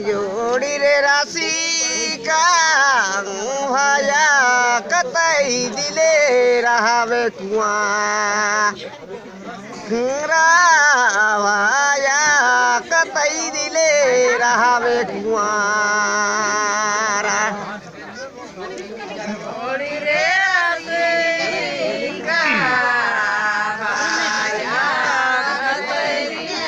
जोड़ी रे राशि का भाया कतई दिले रहावे कुआं भाया कतई दिले रहावे कुआं जोड़ी रे राशि का भाया कतई दिले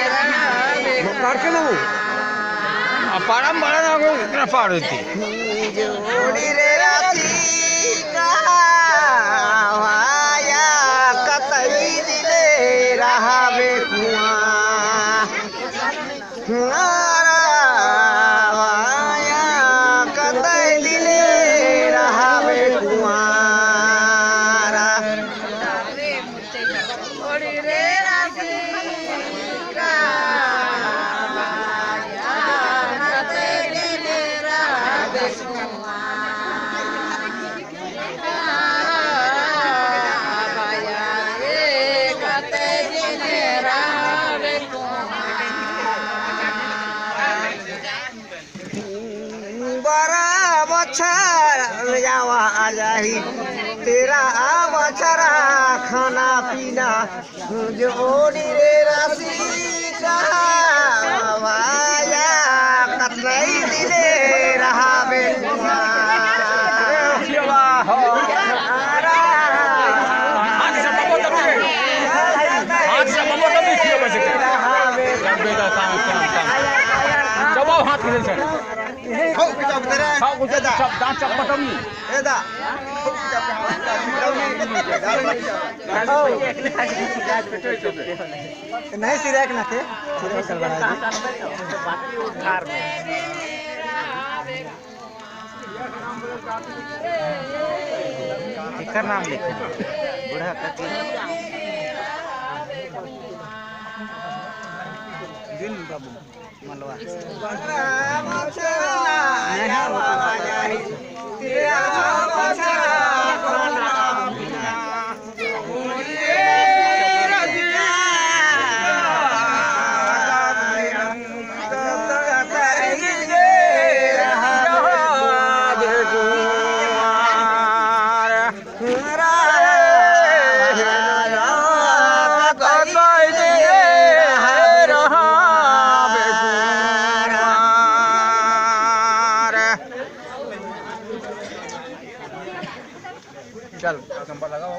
रहावे पारम बड़ा ना हो इतना पार होती जोड़ी रे राशि का भाया कतई दिले रहावे कुआं भाया कतई दिले रहावे कुआं जोड़ी रे राशि का बड़ा बछर जावा आ जाही तेरा बछरा खाना पीना जोड़ी रे राशि का भाया कतई दिले रहावे हाथ नहीं सिरक ना थे नाम लिखे बूढ़ा दिन बाबू मलवा चल नंबर लगाओ।